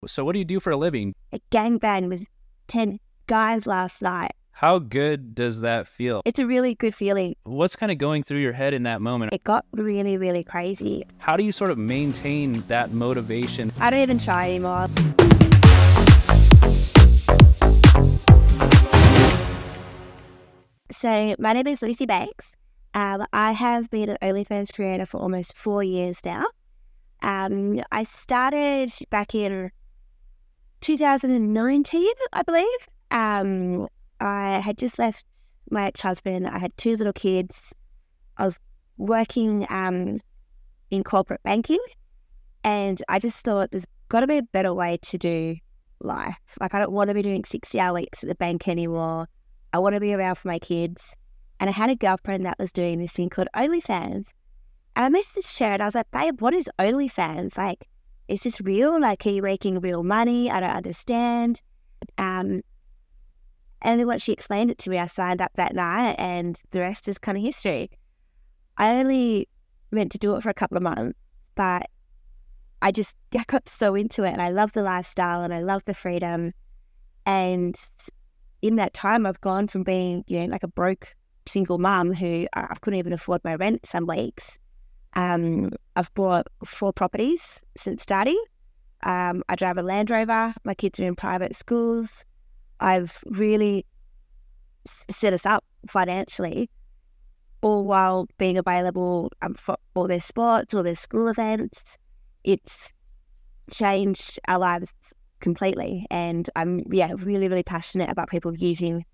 So what do you do for a living? A gangbang with 10 guys last night. How good does that feel? It's a really good feeling. What's kind of going through your head in that moment? It got really, really crazy. How do you sort of maintain that motivation? I don't even try anymore. So my name is Lucy Banks. I have been an OnlyFans creator for almost 4 years now. I started back in 2019, I believe. I had just left my ex-husband. I had 2 little kids. I was working in corporate banking, and I just thought there's got to be a better way to do life. Like, I don't want to be doing 60-hour weeks at the bank anymore. I want to be around for my kids. And I had a girlfriend that was doing this thing called OnlyFans. And I messaged her and I was like, babe, what is OnlyFans? Like, is this real? Like, are you making real money? I don't understand. And then once she explained it to me, I signed up that night, and the rest is kind of history. I only meant to do it for a couple of months, but I got so into it, and I love the lifestyle and I love the freedom. And in that time, I've gone from being, like a broke single mum who I couldn't even afford my rent some weeks. I've bought 4 properties since starting. I drive a Land Rover. My kids are in private schools. I've really set us up financially, all while being available for all their sports, all their school events. It's changed our lives completely, and I'm really, really passionate about people using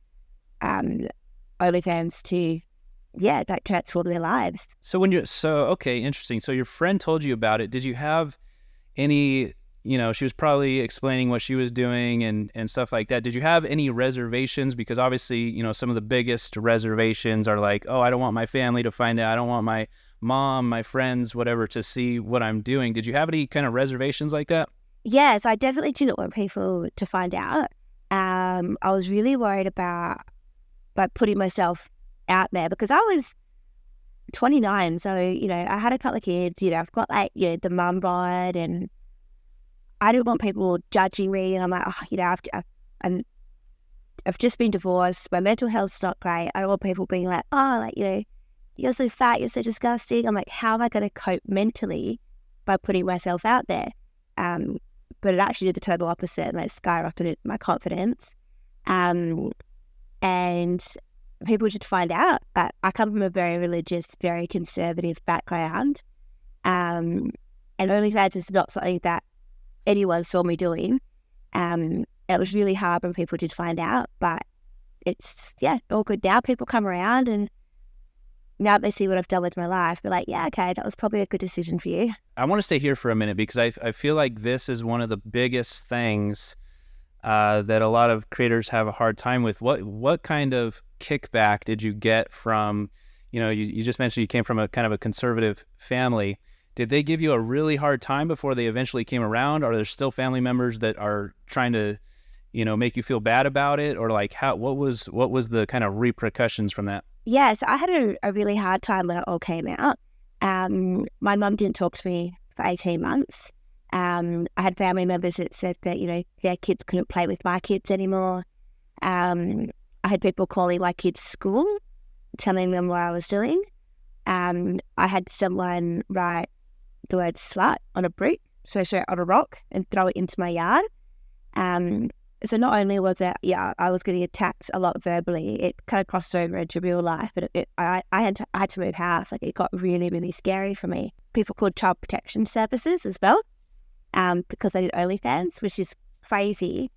OnlyFans to transform their lives. So okay, interesting. So your friend told you about it. Did you have any, she was probably explaining what she was doing and stuff like that. Did you have any reservations? Because obviously, some of the biggest reservations are like, oh, I don't want my family to find out. I don't want my mom, my friends, whatever, to see what I'm doing. Did you have any kind of reservations like that? Yes, I definitely didn't want people to find out. I was really worried about putting myself out there because I was 29. So, I had a couple of kids, I've got the mum bod, and I didn't want people judging me. And I'm like, I've just been divorced. My mental health's not great. I don't want people being like, you're so fat, you're so disgusting. I'm like, how am I going to cope mentally by putting myself out there? But it actually did the total opposite, and it skyrocketed my confidence. And people should find out that I come from a very religious, very conservative background. And OnlyFans is not something that anyone saw me doing. It was really hard when people did find out, but it's, all good now. People come around, and now that they see what I've done with my life, they're like, yeah, okay, that was probably a good decision for you. I want to stay here for a minute because I feel like this is one of the biggest things that a lot of creators have a hard time with. What kind of kickback did you get from, you just mentioned you came from a kind of a conservative family. Did they give you a really hard time before they eventually came around? Are there still family members that are trying to, make you feel bad about it? Or like what was the kind of repercussions from that? Yes, I had a really hard time when it all came out. My mum didn't talk to me for 18 months. I had family members that said that, their kids couldn't play with my kids anymore. I had people calling my kids school, telling them what I was doing. I had someone write the word slut on a brick, so on a rock, and throw it into my yard. So not only was it, I was getting attacked a lot verbally, it kind of crossed over into real life. But I had to move house. Like, it got really, really scary for me. People called child protection services as well, because I did OnlyFans, which is crazy.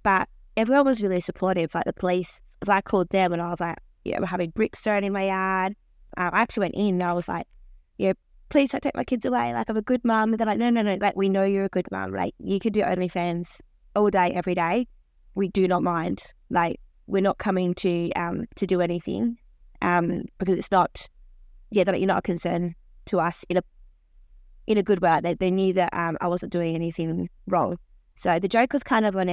But everyone was really supportive. Like the police, I called them and I was like, we're having bricks thrown in my yard. I actually went in and I was like, please don't take my kids away. Like, I'm a good mum. And they're like, no. Like, we know you're a good mum. Like, you can do OnlyFans all day, every day. We do not mind. Like, we're not coming to do anything, because it's not, that you're not a concern to us in a good way. They knew that I wasn't doing anything wrong. So the joke was kind of on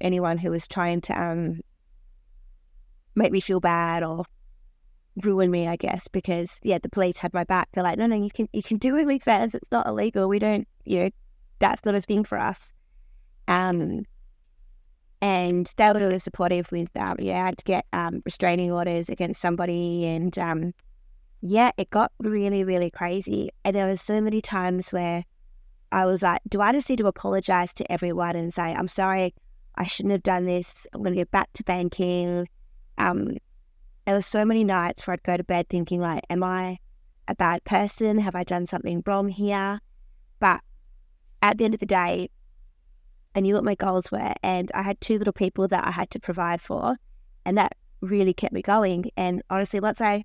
anyone who was trying to make me feel bad or ruin me, I guess, because the police had my back. They're like, no, you can do OnlyFans. It's not illegal. We don't, that's not a thing for us. Um, and they were really supportive with, I had to get restraining orders against somebody, and it got really, really crazy. And there were so many times where I was like, do I just need to apologize to everyone and say, I'm sorry, I shouldn't have done this. I'm going to go back to banking. There were so many nights where I'd go to bed thinking, like, am I a bad person? Have I done something wrong here? But at the end of the day, I knew what my goals were, and I had 2 little people that I had to provide for, and that really kept me going. And honestly, once I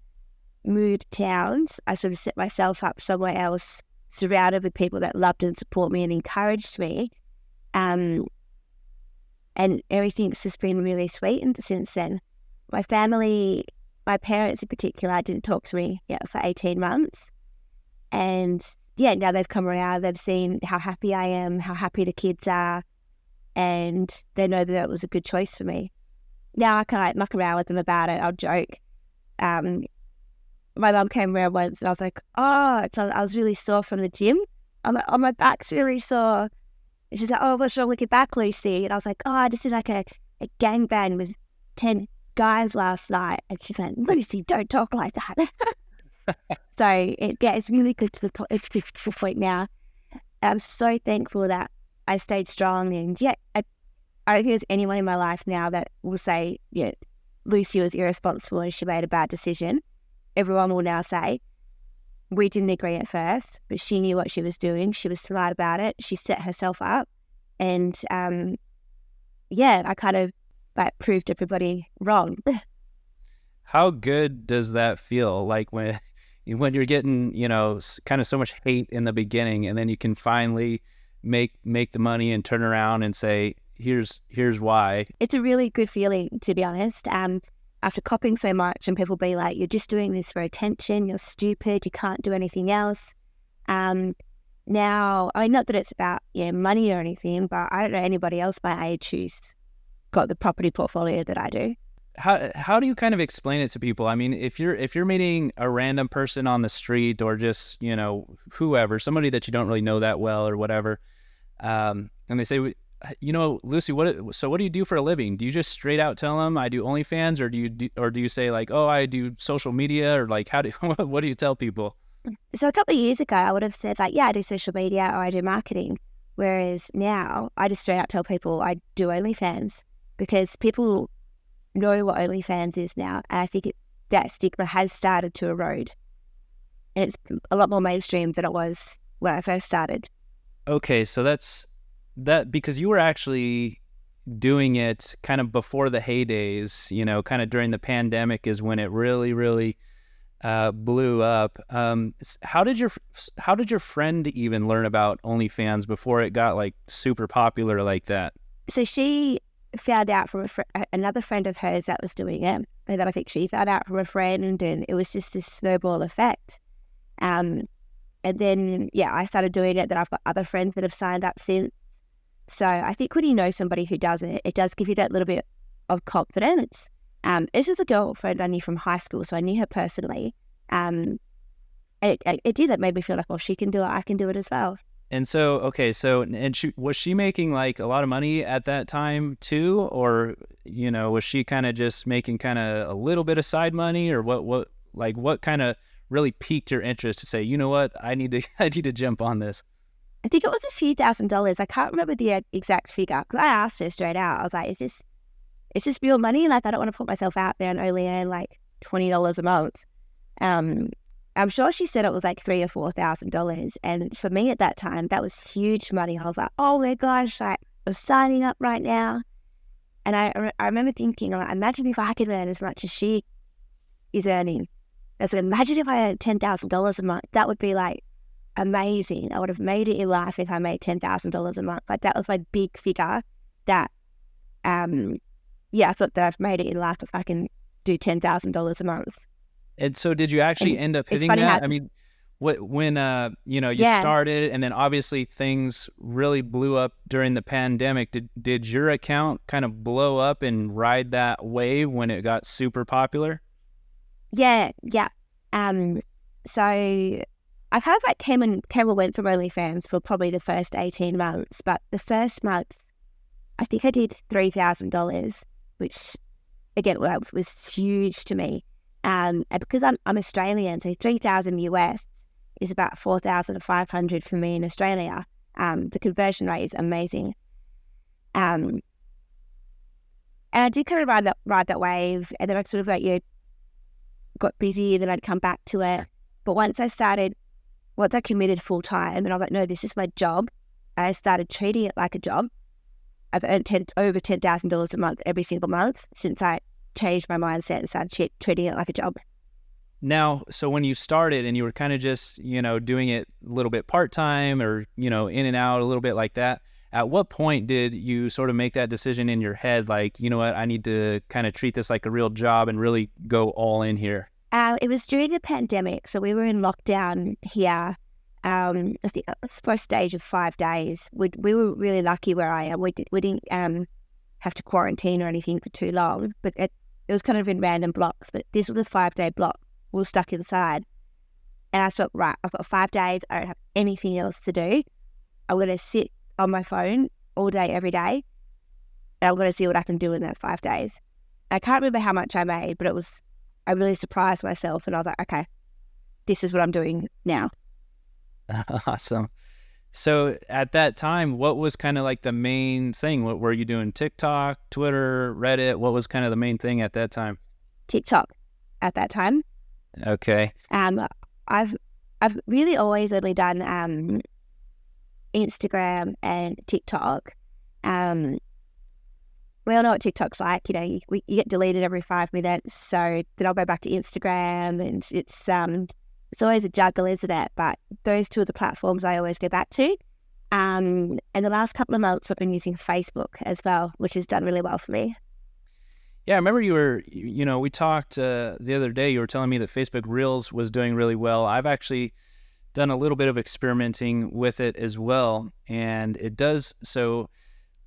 moved towns, I sort of set myself up somewhere else, surrounded with people that loved and support me and encouraged me. And everything's just been really sweetened since then. My family, my parents in particular, didn't talk to me yet for 18 months. And now they've come around, they've seen how happy I am, how happy the kids are, and they know that it was a good choice for me. Now I can muck around with them about it. I'll joke. My mum came around once and I was like, I was really sore from the gym. I'm like, my back's really sore. And she's like, what's wrong with your back, Lucy? And I was like, I just did like a gangbang with 10 guys last night. And she's like, Lucy, don't talk like that. So it's really good to the point now. I'm so thankful that I stayed strong. And I don't think there's anyone in my life now that will say, Lucy was irresponsible and she made a bad decision. Everyone will now say, we didn't agree at first, but she knew what she was doing. She was smart about it. She set herself up. And I kind of proved everybody wrong. How good does that feel? Like when you're getting, kind of so much hate in the beginning, and then you can finally make the money and turn around and say, here's why. It's a really good feeling, to be honest. After copying so much and people be like, you're just doing this for attention, you're stupid, you can't do anything else. Now, not that it's about money or anything, but I don't know anybody else my age who's got the property portfolio that I do. How do you kind of explain it to people? I mean, if you're meeting a random person on the street or just, whoever, somebody that you don't really know that well or whatever, and they say, Lucy, what do you do for a living? Do you just straight out tell them I do OnlyFans, or do you say like, oh, I do social media, or like what do you tell people? So a couple of years ago, I would have said like, I do social media or I do marketing. Whereas now I just straight out tell people I do OnlyFans, because people know what OnlyFans is now. And I think that stigma has started to erode. And it's a lot more mainstream than it was when I first started. Okay, so that's because you were actually doing it kind of before the heydays, kind of during the pandemic is when it really, really blew up. How did your friend even learn about OnlyFans before it got like super popular like that? So she found out from another friend of hers that was doing it, and then I think she found out from a friend, and it was just this snowball effect. And then I started doing it. Then I've got other friends that have signed up since. So I think when you know somebody who does it, it does give you that little bit of confidence. This is a girlfriend I knew from high school, so I knew her personally. And it did. It made me feel like, well, she can do it, I can do it as well. And so, okay, and was she making like a lot of money at that time too, or was she kind of just making kind of a little bit of side money, or what kind of really piqued your interest to say, you know what, I need to jump on this? I think it was a few $1,000s. I can't remember the exact figure, because I asked her straight out. I was like, is this real money? Like, I don't want to put myself out there and only earn like $20 a month. I'm sure she said it was like $3,000 or $4,000. And for me at that time, that was huge money. I was like, oh my gosh, like, I'm signing up right now. And I remember thinking, like, imagine if I could earn as much as she is earning. I was like, imagine if I earned $10,000 a month. That would be like amazing. I would have made it in life if I made $10,000 a month. Like, that was my big figure that, I thought that I've made it in life if I can do $10,000 a month. And so did you actually end up hitting that? I mean, when you started, and then obviously things really blew up during the pandemic, did your account kind of blow up and ride that wave when it got super popular? Yeah. So I kind of like came and went from OnlyFans for probably the first 18 months, but the first month I think I did $3,000, which again was huge to me. And because I'm Australian, so 3,000 US is about 4,500 for me in Australia. The conversion rate is amazing. And I did kind of ride that wave, and then I sort of got busy, and then I'd come back to it. But once I committed full time, and I was like, no, this is my job. I started treating it like a job. I've earned over $10,000 a month every single month since I changed my mindset and started treating it like a job. Now, so when you started and you were kind of just, doing it a little bit part-time or, in and out a little bit like that, at what point did you sort of make that decision in your head, like, you know what, I need to kind of treat this like a real job and really go all in here? It was during the pandemic. So we were in lockdown here. I think it was for a stage of 5 days. We were really lucky where I am. We didn't have to quarantine or anything for too long, but it was kind of in random blocks. But this was a 5-day block. We were stuck inside. And I thought, right, I've got 5 days. I don't have anything else to do. I'm going to sit on my phone all day, every day. And I'm going to see what I can do in that 5 days. I can't remember how much I made, but I really surprised myself. And I was like, okay, this is what I'm doing now. Awesome. So at that time, what was kind of like the main thing? What were you doing? TikTok, Twitter, Reddit? What was kind of the main thing at that time? TikTok at that time. Okay. I've really always only done Instagram and TikTok. We all know what TikTok's like. You get deleted every 5 minutes, so then I'll go back to Instagram, and it's always a juggle, isn't it? But those two are the platforms I always go back to. And the last couple of months I've been using Facebook as well, which has done really well for me. Yeah, I remember we talked the other day, you were telling me that Facebook Reels was doing really well. I've actually done a little bit of experimenting with it as well. And it does, so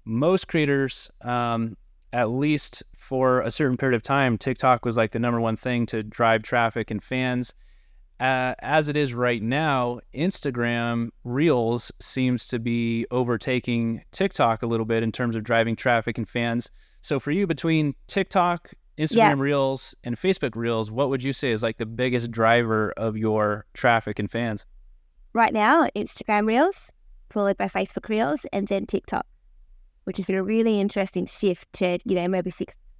most creators, at least for a certain period of time, TikTok was like the number one thing to drive traffic and fans. As it is right now, Instagram Reels seems to be overtaking TikTok a little bit in terms of driving traffic and fans. So for you, between TikTok, Instagram Reels, and Facebook Reels, what would you say is like the biggest driver of your traffic and fans? Right now, Instagram Reels, followed by Facebook Reels, and then TikTok, which has been a really interesting shift to, maybe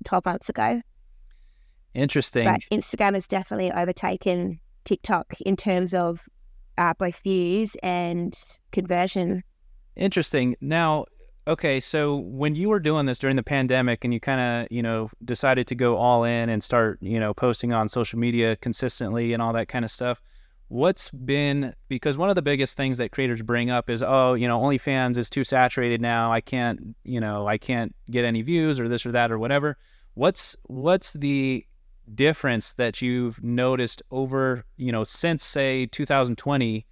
12 months ago. Interesting. But Instagram has definitely overtaken TikTok in terms of both views and conversion. Interesting. Now, okay, so when you were doing this during the pandemic and you kind of, decided to go all in and start, posting on social media consistently and all that kind of stuff, because one of the biggest things that creators bring up is, OnlyFans is too saturated now. I can't get any views or this or that or whatever. What's the difference that you've noticed over, since say 2020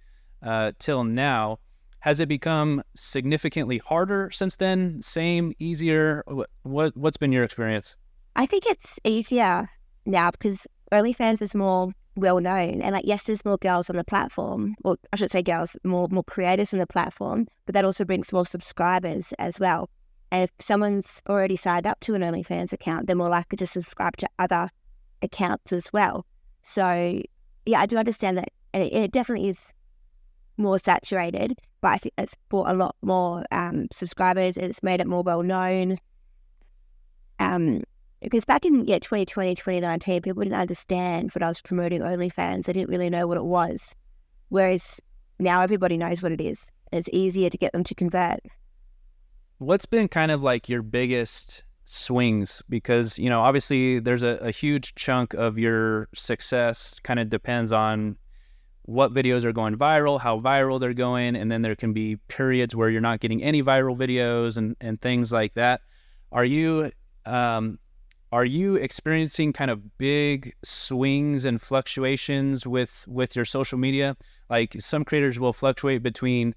till now? Has it become significantly harder since then? Same, easier? What's been your experience? I think it's easier now because OnlyFans is more well known, and yes, there's more girls on the platform, or I should say girls, more creators on the platform, but that also brings more subscribers as well. And if someone's already signed up to an OnlyFans account, they're more likely to subscribe to other accounts as well. So yeah, I do understand that, and it definitely is more saturated, but I think it's brought a lot more subscribers, and it's made it more well known. Because back in 2020, 2019, people didn't understand when I was promoting OnlyFans. They didn't really know what it was. Whereas now everybody knows what it is. It's easier to get them to convert. What's been kind of like your biggest swings? Because, obviously there's a huge chunk of your success kind of depends on what videos are going viral, how viral they're going, and then there can be periods where you're not getting any viral videos and things like that. Are you experiencing kind of big swings and fluctuations with your social media? Like some creators will fluctuate between,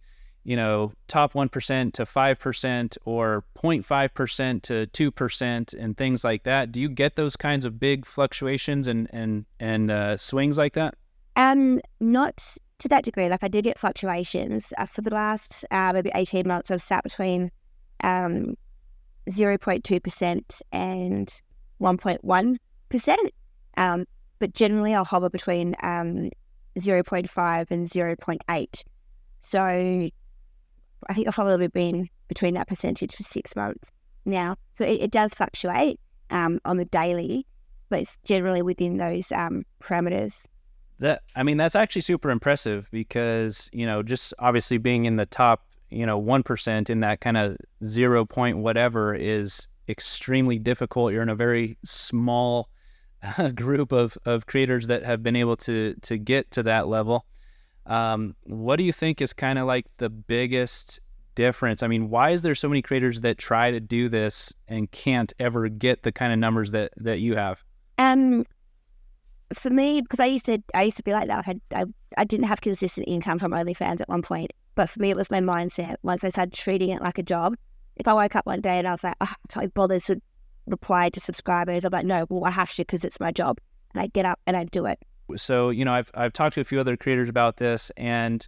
top 1% to 5% or 0.5% to 2% and things like that. Do you get those kinds of big fluctuations and swings like that? Not to that degree. Like I did get fluctuations for the last maybe 18 months. I've sat between 0.2% and 1.1%. But generally I'll hover between 0.5 and 0.8. So I think I've probably been between that percentage for 6 months now. So it does fluctuate on the daily, but it's generally within those parameters. That's actually super impressive because, just obviously being in the top, 1% in that kind of 0 point whatever is extremely difficult. You're in a very small group of creators that have been able to get to that level. What do you think is kind of like the biggest difference? I mean, why is there so many creators that try to do this and can't ever get the kind of numbers that you have? For me, because I used to be like that. I didn't have consistent income from OnlyFans at one point, but for me it was my mindset. Once I started treating it like a job, if I woke up one day and I was like, I can't bother to reply to subscribers, I'm like, no, well, I have to because it's my job, and I get up and I do it. So I've talked to a few other creators about this, and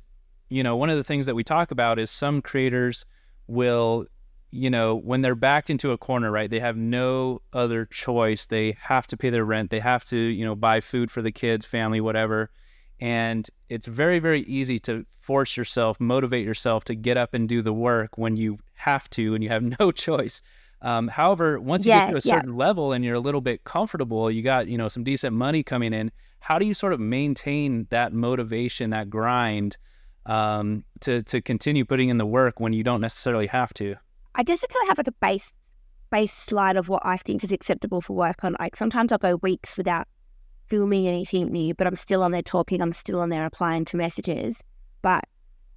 one of the things that we talk about is some creators will, when they're backed into a corner, right, they have no other choice. They have to pay their rent. They have to, buy food for the kids, family, whatever. And it's very, very easy to force yourself, motivate yourself to get up and do the work when you have to and you have no choice. However, once you get to a certain level and you're a little bit comfortable, you got, some decent money coming in, how do you sort of maintain that motivation, that grind, to continue putting in the work when you don't necessarily have to? I guess I kind of have like a baseline of what I think is acceptable for work on. Like sometimes I'll go weeks without filming anything new, but I'm still on there talking. I'm still on there replying to messages. But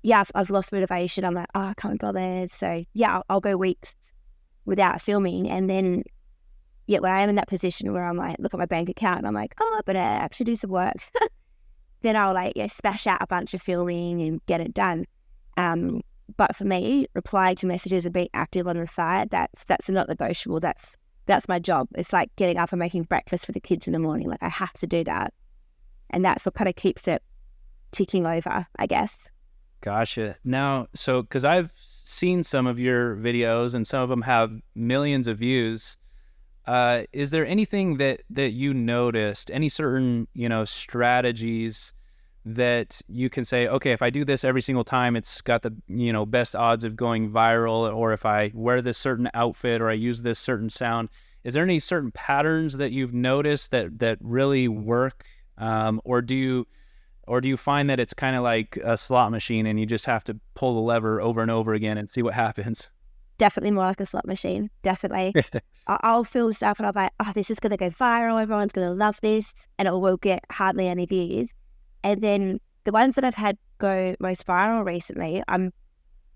yeah, I've lost motivation. I'm like, I can't go there. So yeah, I'll go weeks without filming. And then, when I am in that position where I'm like, look at my bank account and I'm like, I better actually do some work. Then I'll spash out a bunch of filming and get it done. But for me, replying to messages and being active on the side, that's not negotiable. That's my job. It's like getting up and making breakfast for the kids in the morning. Like I have to do that. And that's what kind of keeps it ticking over, I guess. Gotcha. Now, because I've seen some of your videos and some of them have millions of views, is there anything that you noticed, any certain, strategies that you can say, okay, if I do this every single time, it's got the, best odds of going viral, or if I wear this certain outfit or I use this certain sound, is there any certain patterns that you've noticed that really work? Or do you find that it's kind of like a slot machine and you just have to pull the lever over and over again and see what happens? Definitely more like a slot machine. Definitely. I'll film stuff and I'll be like, this is going to go viral. Everyone's going to love this. And it will get hardly any views. And then the ones that I've had go most viral recently, I'm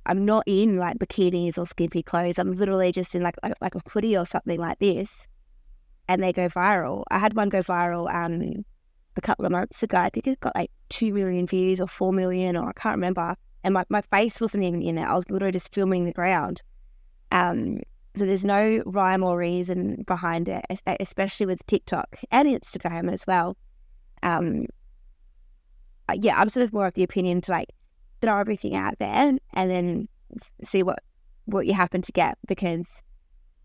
not in like bikinis or skimpy clothes. I'm literally just in like a hoodie or something like this, and they go viral. I had one go viral a couple of months ago. I think it got like 2 million views or 4 million, or I can't remember. And my face wasn't even in it. I was literally just filming the ground. So there's no rhyme or reason behind it, especially with TikTok and Instagram as well. I'm sort of more of the opinion to like throw everything out there and then see what you happen to get, because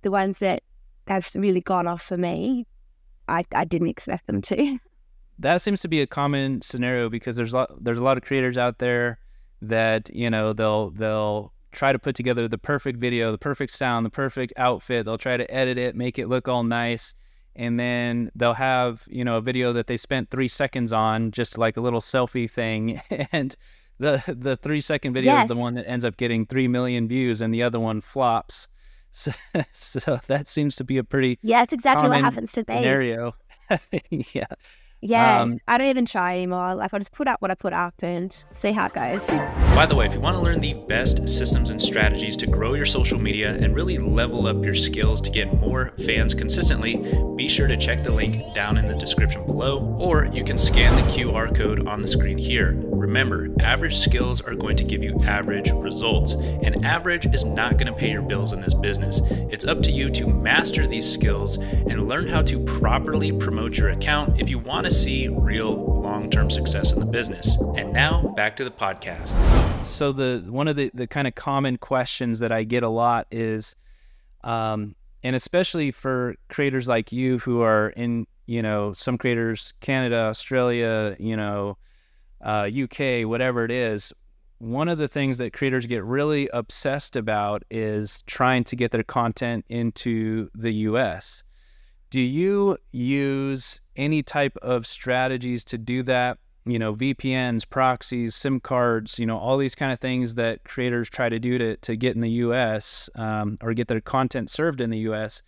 the ones that have really gone off for me, I didn't expect them to. That seems to be a common scenario because there's a lot of creators out there that, they'll try to put together the perfect video, the perfect sound, the perfect outfit. They'll try to edit it, make it look all nice. And then they'll have, a video that they spent 3 seconds on, just like a little selfie thing. And the 3-second video is the one that ends up getting 3 million views and the other one flops. So that seems to be a pretty it's exactly what happens to me. Scenario. Yeah. Yeah, I don't even try anymore. Like, I'll just put up what I put up and see how it goes. By the way, if you want to learn the best systems and strategies to grow your social media and really level up your skills to get more fans consistently, be sure to check the link down in the description below, or you can scan the QR code on the screen here. Remember, average skills are going to give you average results, and average is not going to pay your bills in this business. It's up to you to master these skills and learn how to properly promote your account if you want to see real long-term success in the business. And now back to the podcast. So one of the kind of common questions that I get a lot is, And especially for creators like you who are in, some creators, Canada, Australia, UK, whatever it is, one of the things that creators get really obsessed about is trying to get their content into the US. Do you use any type of strategies to do that? VPNs, proxies, SIM cards, all these kind of things that creators try to do to get in the US, or get their content served in the US.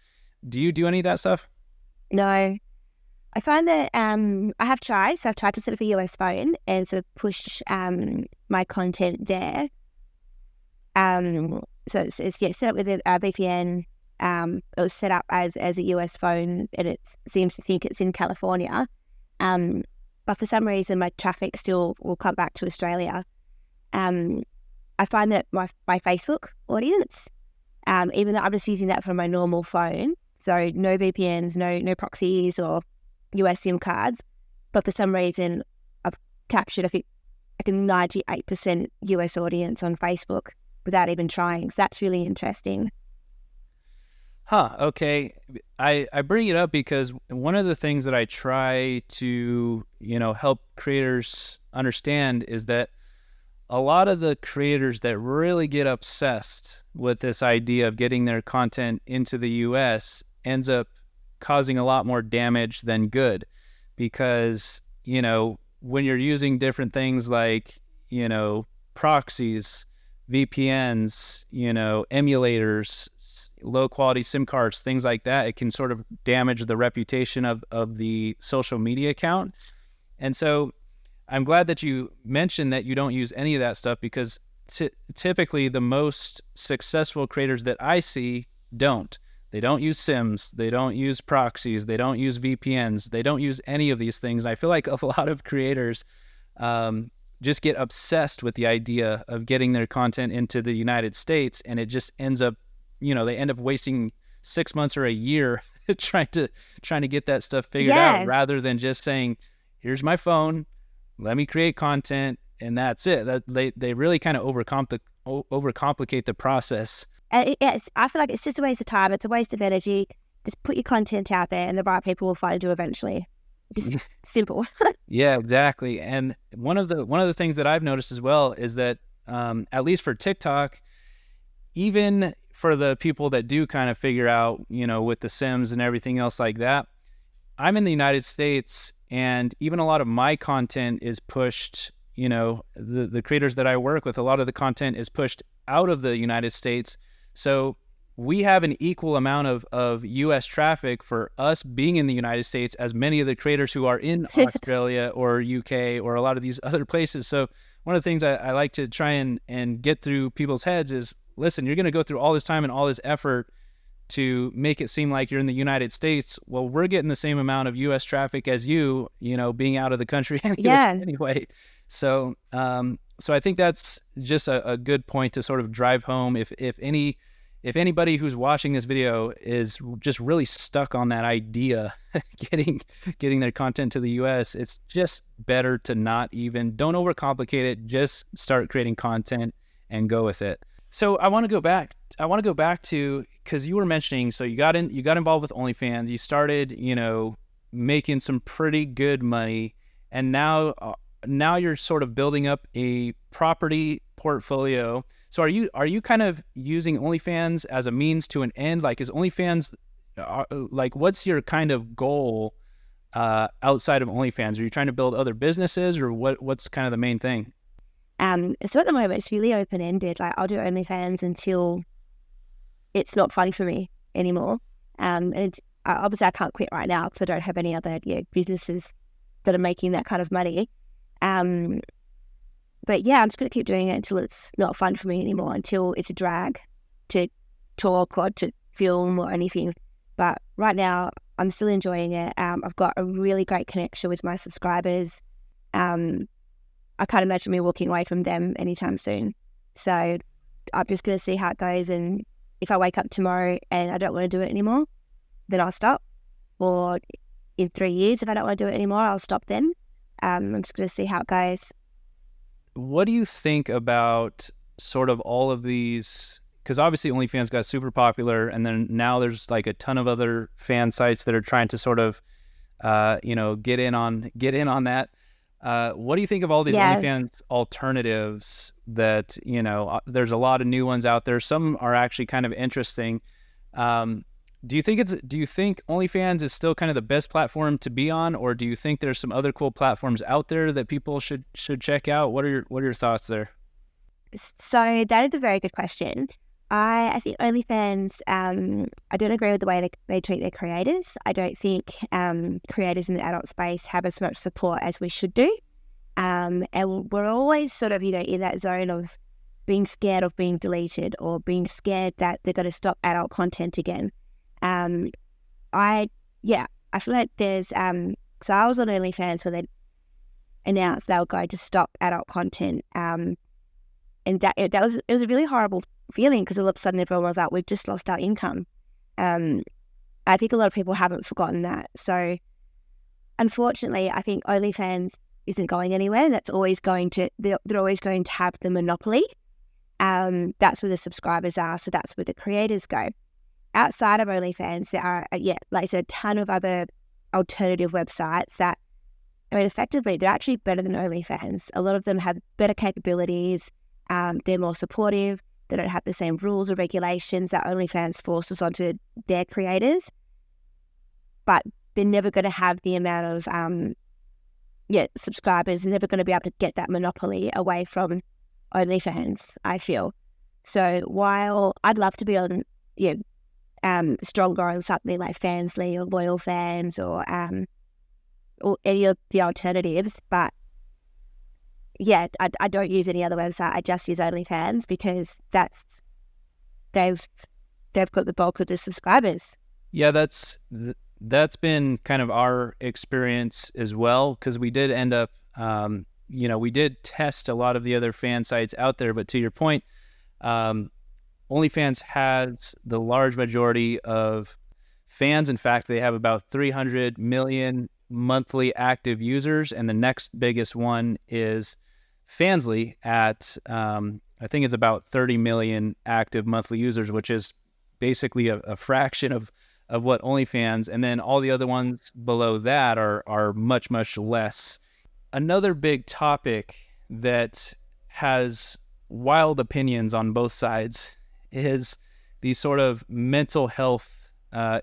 Do you do any of that stuff? No, I find that I have tried. So I've tried to set up a US phone and sort of push my content there. So it's set up with a VPN. It was set up as a US phone, and it seems to think it's in California. But for some reason, my traffic still will come back to Australia. I find that my Facebook audience, even though I'm just using that for my normal phone, so no VPNs, no proxies or US SIM cards, but for some reason, I've captured, I think, like a 98% US audience on Facebook without even trying. So that's really interesting. Huh, okay. I bring it up because one of the things that I try to, help creators understand is that a lot of the creators that really get obsessed with this idea of getting their content into the US ends up causing a lot more damage than good, because, when you're using different things like, proxies, VPNs, emulators, low quality SIM cards, things like that, it can sort of damage the reputation of the social media account. And so I'm glad that you mentioned that you don't use any of that stuff, because typically the most successful creators that I see don't. They don't use SIMs, they don't use proxies, they don't use VPNs, they don't use any of these things. And I feel like a lot of creators just get obsessed with the idea of getting their content into the United States, and it just ends up, they end up wasting 6 months or a year trying to get that stuff figured out, rather than just saying, here's my phone, let me create content, and that's it. They really kind of overcomplicate the process. I feel like it's just a waste of time. It's a waste of energy. Just put your content out there and the right people will find you eventually. It's simple. Yeah, exactly. And one of the things that I've noticed as well is that, at least for TikTok, even for the people that do kind of figure out, with the Sims and everything else like that, I'm in the United States, and even a lot of my content is pushed, the creators that I work with, a lot of the content is pushed out of the United States. So we have an equal amount of U.S. traffic for us being in the United States as many of the creators who are in Australia or UK or a lot of these other places. So one of the things I like to try and get through people's heads is, listen, you're going to go through all this time and all this effort to make it seem like you're in the United States. Well, we're getting the same amount of U.S. traffic as you, being out of the country anyway. So I think that's just a good point to sort of drive home. If anybody who's watching this video is just really stuck on that idea, getting their content to the US, it's just better to don't overcomplicate it. Just start creating content and go with it. So I want to go back to, because you were mentioning, so you got involved with OnlyFans, you started, making some pretty good money, and now you're sort of building up a property portfolio. So are you kind of using OnlyFans as a means to an end? Like, is OnlyFans, what's your kind of goal outside of OnlyFans? Are you trying to build other businesses, or what's kind of the main thing? So at the moment it's really open-ended. Like, I'll do OnlyFans until it's not funny for me anymore. And obviously I can't quit right now because I don't have any other businesses that are making that kind of money. But yeah, I'm just going to keep doing it until it's not fun for me anymore, until it's a drag to talk or to film or anything. But right now, I'm still enjoying it. I've got a really great connection with my subscribers. I can't imagine me walking away from them anytime soon. So I'm just going to see how it goes. And if I wake up tomorrow and I don't want to do it anymore, then I'll stop. Or in 3 years, if I don't want to do it anymore, I'll stop then. I'm just going to see how it goes. What do you think about sort of all of these because obviously OnlyFans got super popular, and then now there's like a ton of other fan sites that are trying to sort of, get in on that. What do you think of all these Yeah. OnlyFans alternatives that, there's a lot of new ones out there. Some are actually kind of interesting. Do you think OnlyFans is still kind of the best platform to be on, or do you think there's some other cool platforms out there that people should check out? What are your thoughts there? So that is a very good question. I think OnlyFans, I don't agree with the way they treat their creators. I don't think creators in the adult space have as much support as we should do. And we're always sort of, in that zone of being scared of being deleted or being scared that they're going to stop adult content again. I feel like there's, so I was on OnlyFans when they announced they were going to stop adult content. And it was a really horrible feeling, because all of a sudden everyone was like, we've just lost our income. I think a lot of people haven't forgotten that. So unfortunately, I think OnlyFans isn't going anywhere. They're always going to have the monopoly. That's where the subscribers are. So that's where the creators go. Outside of OnlyFans, there are, like I said, a ton of other alternative websites that, effectively, they're actually better than OnlyFans. A lot of them have better capabilities. They're more supportive. They don't have the same rules or regulations that OnlyFans forces onto their creators. But they're never going to have the amount of subscribers. They're never going to be able to get that monopoly away from OnlyFans, I feel. So while I'd love to be on, stronger on something like Fansly or Loyal Fans or any of the alternatives, but I don't use any other website. I just use OnlyFans because they've got the bulk of the subscribers. Yeah, that's been kind of our experience as well, because we did end up, we did test a lot of the other fan sites out there. But to your point, OnlyFans has the large majority of fans. In fact, they have about 300 million monthly active users, and the next biggest one is Fansly at I think it's about 30 million active monthly users, which is basically a fraction of what OnlyFans, and then all the other ones below that are much, much less. Another big topic that has wild opinions on both sides is the sort of mental health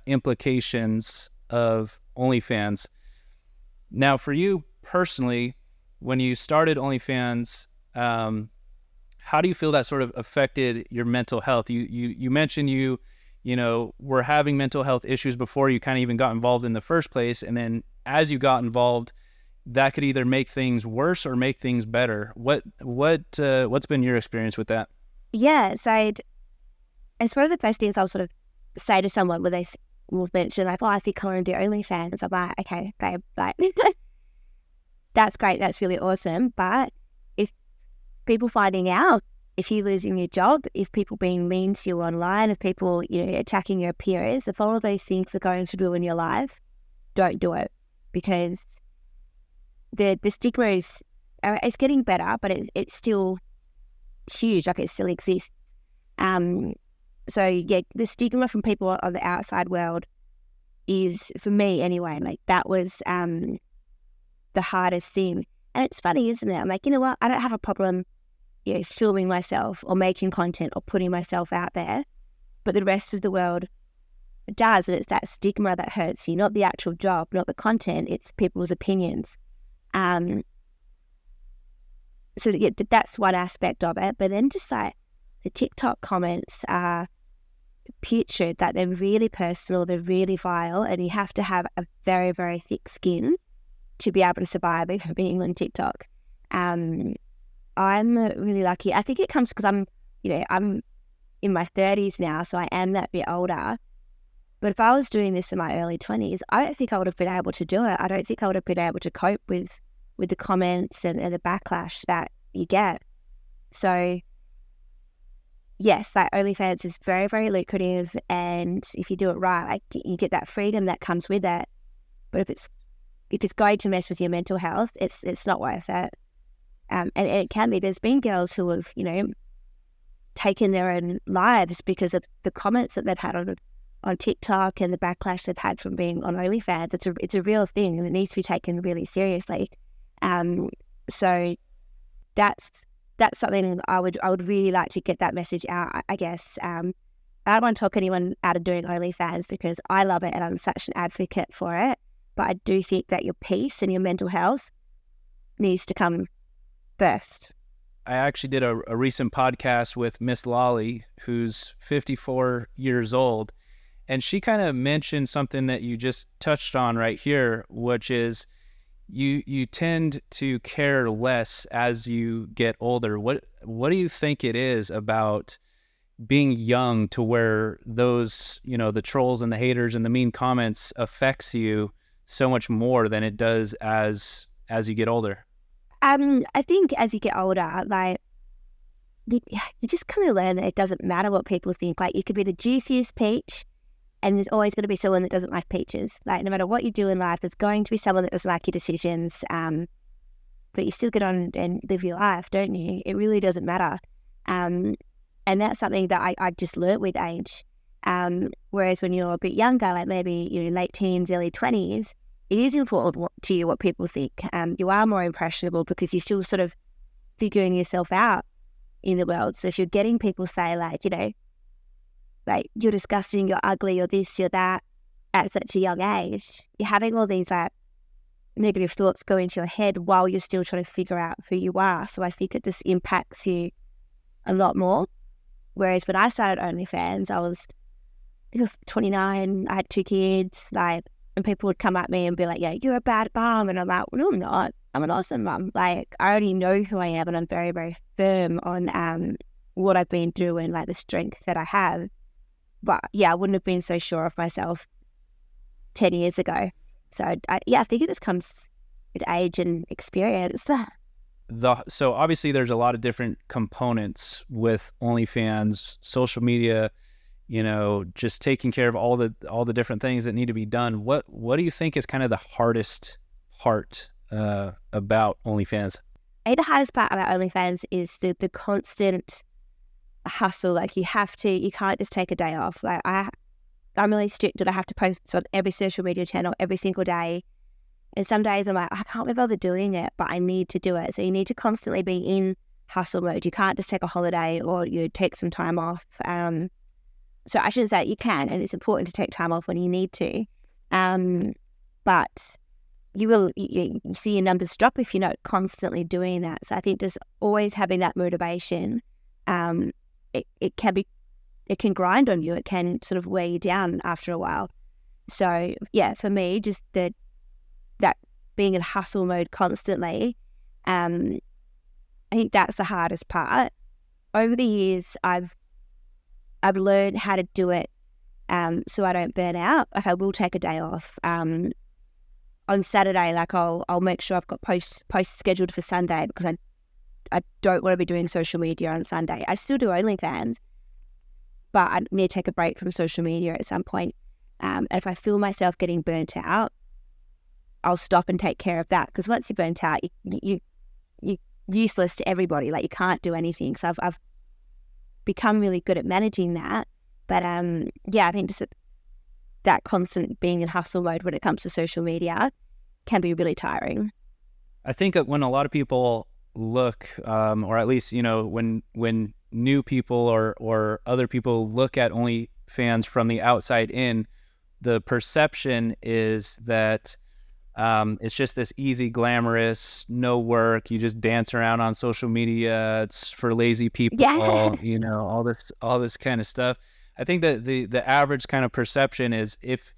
implications of OnlyFans. Now, for you personally, when you started OnlyFans, how do you feel that sort of affected your mental health? You mentioned you were having mental health issues before you kind of even got involved in the first place, and then as you got involved, that could either make things worse or make things better. What's been your experience with that? Yeah, so it's one of the first things I'll sort of say to someone when they will mention, like, I think I want to do OnlyFans. I'm like, okay, babe, like, that's great, that's really awesome. But if people finding out, if you're losing your job, if people being mean to you online, if people, attacking your peers, if all of those things are going to ruin your life, don't do it, because the stigma is, it's getting better, but it's still huge, like it still exists. So yeah, the stigma from people on the outside world is, for me anyway, like that was the hardest thing. And it's funny, isn't it? I'm like, you know what? I don't have a problem, filming myself or making content or putting myself out there, but the rest of the world does, and it's that stigma that hurts you, not the actual job, not the content. It's people's opinions. So yeah, that's one aspect of it. But then just like the TikTok comments are putrid, that they're really personal, they're really vile, and you have to have a very, very thick skin to be able to survive even being on TikTok. I'm really lucky. I think it comes because I'm in my 30s now, so I am that bit older. But if I was doing this in my early 20s, I don't think I would have been able to do it. I don't think I would have been able to cope with the comments and the backlash that you get. So yes, like OnlyFans is very, very lucrative, and if you do it right, like, you get that freedom that comes with it. But if it's going to mess with your mental health, it's not worth it. And it can be. There's been girls who have, taken their own lives because of the comments that they've had on TikTok and the backlash they've had from being on OnlyFans. It's a real thing, and it needs to be taken really seriously. So that's something I would really like to get that message out, I guess. I don't want to talk anyone out of doing OnlyFans because I love it and I'm such an advocate for it. But I do think that your peace and your mental health needs to come first. I actually did a recent podcast with Miss Lolly, who's 54 years old, and she kind of mentioned something that you just touched on right here, which is you tend to care less as you get older. What do you think it is about being young to where those, the trolls and the haters and the mean comments affects you so much more than it does as you get older? I think as you get older, like you just kind of learn that it doesn't matter what people think. Like you could be the juiciest peach, and there's always going to be someone that doesn't like peaches. Like no matter what you do in life, there's going to be someone that doesn't like your decisions. But you still get on and live your life, don't you? It really doesn't matter. And that's something that I just learnt with age. Whereas when you're a bit younger, like maybe late teens, early 20s, it is important to you what people think. You are more impressionable because you're still sort of figuring yourself out in the world. So if you're getting people say like you're disgusting, you're ugly, you're this, you're that at such a young age, you're having all these like negative thoughts go into your head while you're still trying to figure out who you are. So I think it just impacts you a lot more. Whereas when I started OnlyFans, I was 29, I had 2 kids, and people would come at me and be like, yeah, you're a bad mom. And I'm like, well, no, I'm not. I'm an awesome mom. Like, I already know who I am, and I'm very, very firm on what I've been through and like the strength that I have. But yeah, I wouldn't have been so sure of myself 10 years ago. So I think it just comes with age and experience. So obviously there's a lot of different components with OnlyFans, social media, just taking care of all the different things that need to be done. What do you think is kind of the hardest part about OnlyFans? I think the hardest part about OnlyFans is the constant hustle. Like you can't just take a day off. Like I'm really strict that I have to post on every social media channel every single day. And some days I'm like, I can't be bothered doing it, but I need to do it. So you need to constantly be in hustle mode. You can't just take a holiday or you take some time off. So I shouldn't say you can, and it's important to take time off when you need to. But you see your numbers drop if you're not constantly doing that. So I think just always having that motivation, it can grind on you. It can sort of weigh you down after a while. So yeah, for me, just that being in hustle mode constantly, I think that's the hardest part. Over the years, I've learned how to do it so I don't burn out. Like I will take a day off. On Saturday, like I'll make sure I've got posts scheduled for Sunday because I don't want to be doing social media on Sunday. I still do OnlyFans, but I need to take a break from social media at some point. And if I feel myself getting burnt out, I'll stop and take care of that. Because once you're burnt out, you're useless to everybody. Like you can't do anything. So I've become really good at managing that. But I think just that constant being in hustle mode when it comes to social media can be really tiring. I think that when a lot of people look, or at least, when new people or other people look at OnlyFans from the outside in, the perception is that it's just this easy, glamorous, no work. You just dance around on social media. It's for lazy people, all this kind of stuff. I think that the average kind of perception is if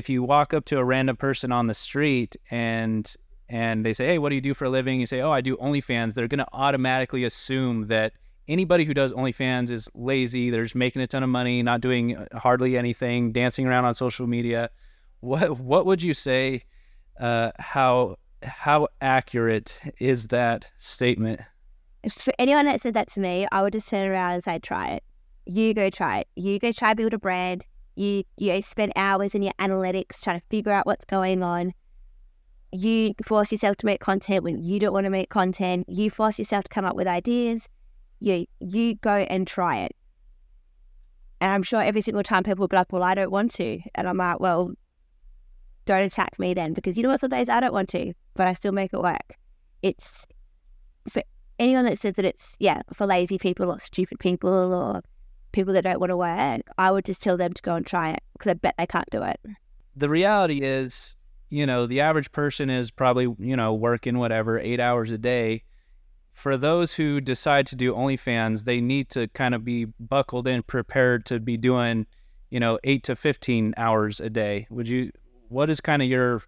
you walk up to a random person on the street and they say, hey, what do you do for a living? You say, oh, I do OnlyFans. They're going to automatically assume that anybody who does OnlyFans is lazy. They're just making a ton of money, not doing hardly anything, dancing around on social media. What would you say? How accurate is that statement? For anyone that said that to me, I would just turn around and say, try it. You go try it. You go try build a brand. You spend hours in your analytics trying to figure out what's going on. You force yourself to make content when you don't want to make content. You force yourself to come up with ideas. you go and try it. And I'm sure every single time people will be like, well, I don't want to. And I'm like, well, don't attack me then, because you know what, some days I don't want to, but I still make it work. It's for anyone that says that it's, for lazy people or stupid people or people that don't want to work, I would just tell them to go and try it, because I bet they can't do it. The reality is, the average person is probably, working whatever, 8 hours a day. For those who decide to do OnlyFans, they need to kind of be buckled in, prepared to be doing, 8 to 15 hours a day. What is kind of your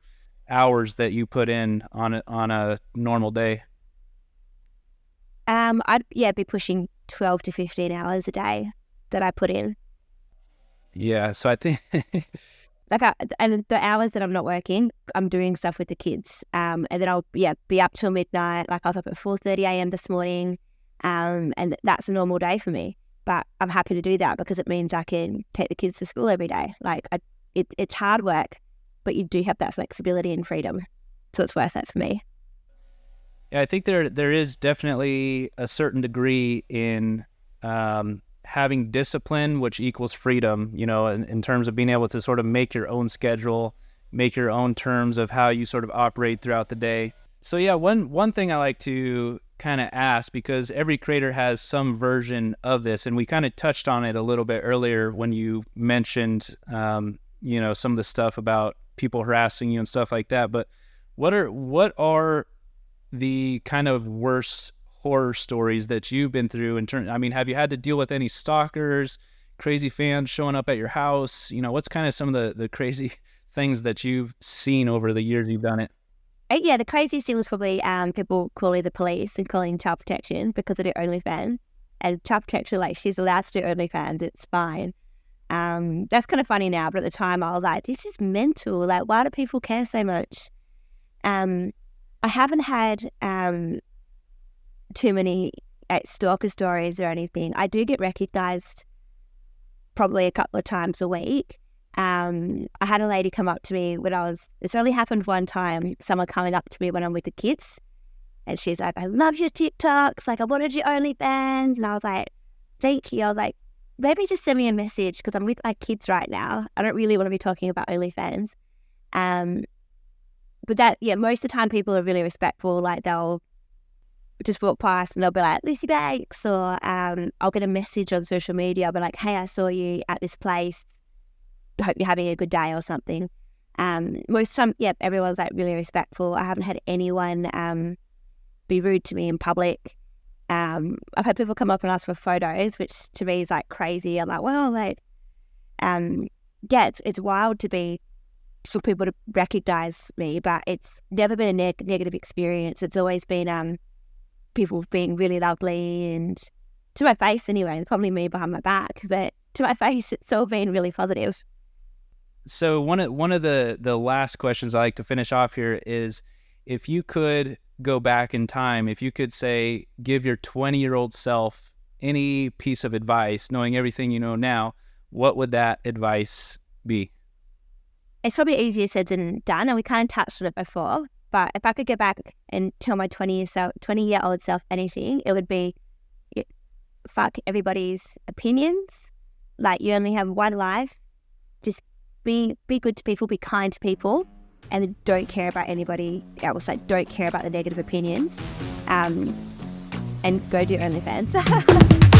hours that you put in on a normal day? I'd be pushing 12 to 15 hours a day that I put in. Yeah, so I think and the hours that I'm not working, I'm doing stuff with the kids. And then I'll be up till midnight. Like I was up at 4:30 a.m. this morning, and that's a normal day for me. But I'm happy to do that because it means I can take the kids to school every day. Like it's hard work, but you do have that flexibility and freedom, so it's worth it for me. Yeah, I think there is definitely a certain degree in having discipline, which equals freedom, in terms of being able to sort of make your own schedule, make your own terms of how you sort of operate throughout the day. So yeah, one thing I like to kind of ask, because every creator has some version of this, and we kind of touched on it a little bit earlier when you mentioned, some of the stuff about people harassing you and stuff like that. But what are the kind of worst horror stories that you've been through have you had to deal with any stalkers, crazy fans showing up at your house? What's kind of some of the crazy things that you've seen over the years you've done it? Yeah, the craziest thing was probably people calling the police and calling child protection because I do OnlyFans. And child protection, like, she's allowed to do OnlyFans, it's fine. That's kind of funny now, but at the time I was like, this is mental. Like, why do people care so much? I haven't had too many stalker stories or anything. I do get recognised probably a couple of times a week. I had a lady come up to me it's only happened one time, someone coming up to me when I'm with the kids, and she's like, I love your TikToks, like I wanted your OnlyFans. And I was like, thank you. I was like, maybe just send me a message because I'm with my kids right now. I don't really want to be talking about OnlyFans. But most of the time people are really respectful. Like they'll just walk past and they'll be like, Lucy Banks, or I'll get a message on social media. I'll be like, hey, I saw you at this place. Hope you're having a good day or something. Most of the time, everyone's like really respectful. I haven't had anyone be rude to me in public. I've had people come up and ask for photos, which to me is like crazy. I'm like, well, like, it's wild for people to recognize me, but it's never been a negative experience. It's always been people being really lovely, and to my face anyway, and probably me behind my back, but to my face, it's all been really positive. So one of the last questions I like to finish off here is, if you could go back in time, if you could say, give your 20-year-old self any piece of advice, knowing everything you know now, what would that advice be? It's probably easier said than done, and we kind of touched on it before, but if I could go back and tell my 20-year-old self anything, it would be, fuck everybody's opinions. Like, you only have one life. Just be good to people, be kind to people, and don't care about anybody else. Like, don't care about the negative opinions, and go do OnlyFans.